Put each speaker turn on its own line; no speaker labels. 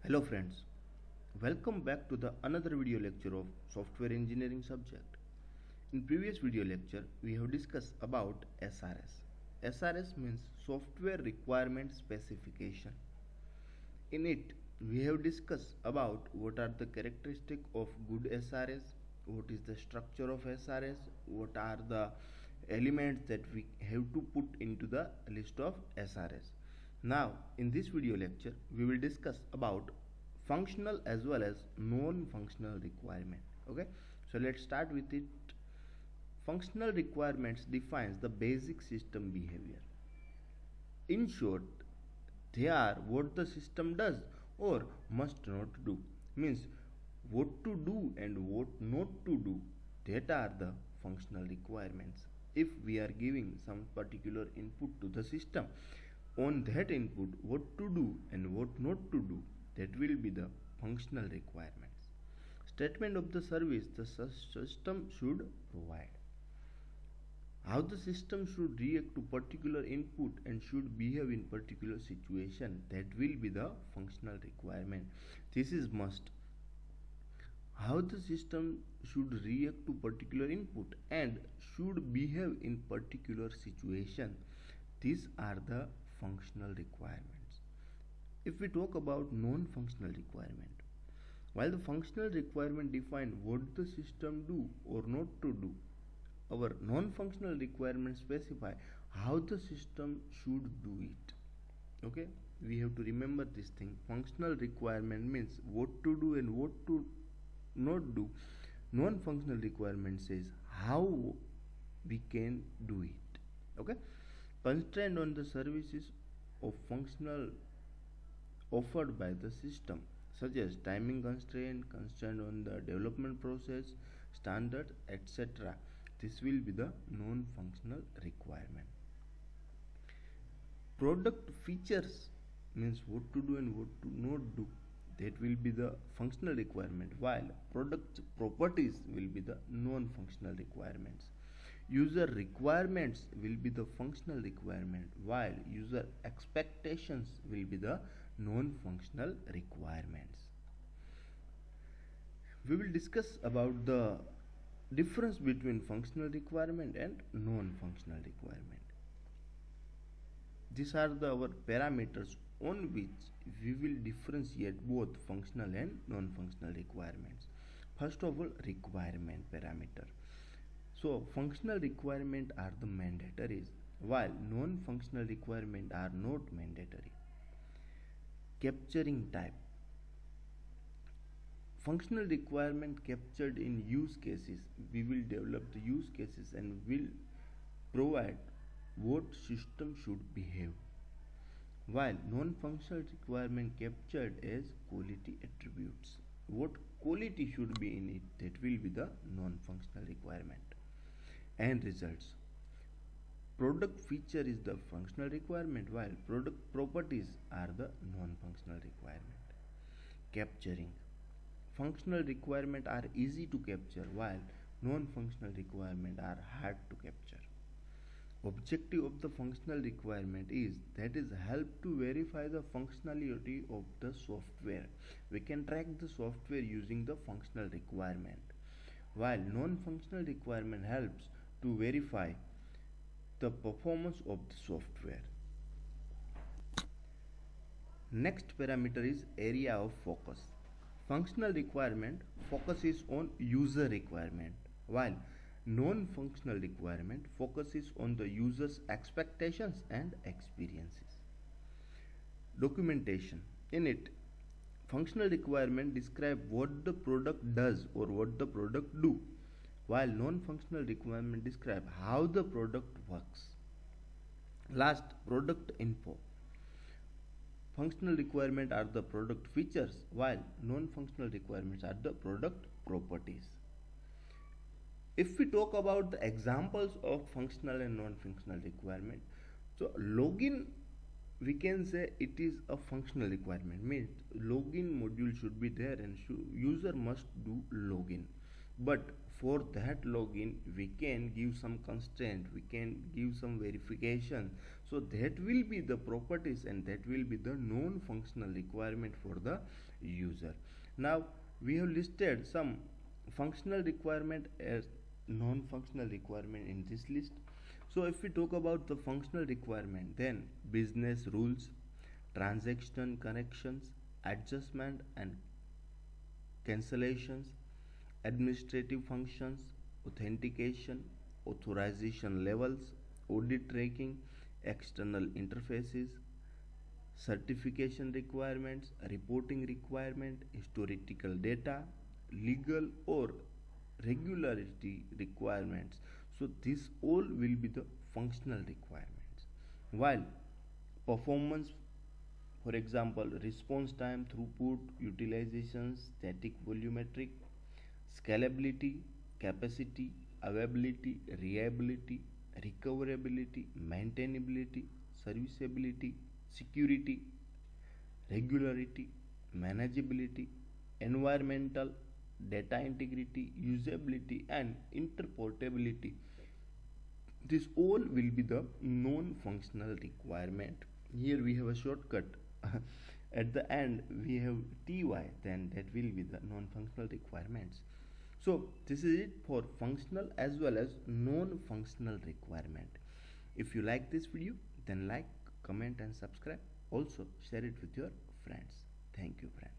Hello friends, welcome back to the another video lecture of software engineering subject. In previous video lecture we have discussed about SRS. SRS means software requirement specification. In it we have discussed about what are the characteristics of good SRS, what is the structure of SRS, what are the elements that we have to put into the list of SRS. Now in this video lecture we will discuss about functional as well as non-functional requirement. Okay, so let's start with it. Functional requirements defines the basic system behavior. In short, they are what the system does or must not do, means what to do and what not to do. That are the functional requirements. If we are giving some particular input to the system, on that input what to do and what not to do, that will be the functional requirements. Statement of the service the system should provide. How the system should react to particular input and should behave in particular situation, that will be the functional requirement. This is must. How the system should react to particular input and should behave in particular situation, these are the functional requirements. If we talk about non-functional requirement, while the functional requirement define what the system do or not to do, our non-functional requirements specify how the system should do it. Okay, we have to remember this thing. Functional requirement means what to do and what to not do. Non-functional requirement says how we can do it. Okay, constraint on the services of functional offered by the system, such as timing constraint, constraint on the development process, standards, etc. This will be the non-functional requirement. Product features means what to do and what to not do. That will be the functional requirement, while product properties will be the non-functional requirements. User requirements will be the functional requirement, while user expectations will be the non-functional requirements. We will discuss about the difference between functional requirement and non-functional requirement. These are our parameters on which we will differentiate both functional and non-functional requirements. First of all, requirement parameter. So functional requirement are the mandatories, while non-functional requirement are not mandatory. Capturing type. Functional requirement captured in use cases. We will develop the use cases and will provide what system should behave, while non-functional requirement captured as quality attributes. What quality should be in it, that will be the non-functional requirement. And results. Product feature is the functional requirement, while product properties are the non-functional requirement. Capturing. Functional requirement are easy to capture, while non-functional requirement are hard to capture. Objective of the functional requirement is help to verify the functionality of the software. We can track the software using the functional requirement, while non-functional requirement helps to verify the performance of the software. Next parameter is area of focus. Functional requirement focuses on user requirement, while non-functional requirement focuses on the user's expectations and experiences. Documentation. In it, functional requirement describe what the product does or what the product do, while non-functional requirement describe how the product works. Last, product info. Functional requirements are the product features, while non-functional requirements are the product properties. If we talk about the examples of functional and non-functional requirement, so login, we can say it is a functional requirement, means login module should be there and user must do login. But for that login we can give some constraint, we can give some verification, So that will be the properties and that will be the non-functional requirement for the user. Now we have listed some functional requirement as non-functional requirement in this list. So if we talk about the functional requirement, then business rules, transaction connections, adjustment and cancellations, administrative functions, authentication, authorization levels, audit tracking, external interfaces, certification requirements, reporting requirement, historical data, legal or regularity requirements. So this all will be the functional requirements. While performance, for example, response time, throughput, utilization, static volumetric, scalability, capacity, availability, reliability, recoverability, maintainability, serviceability, security, regularity, manageability, environmental, data integrity, usability, and interpretability. This all will be the non-functional requirement. Here we have a shortcut. At the end we have ty, then that will be the non-functional requirements. So this is it for functional as well as non-functional requirement. If you like this video, then like, comment and subscribe. Also share it with your friends. Thank you friends.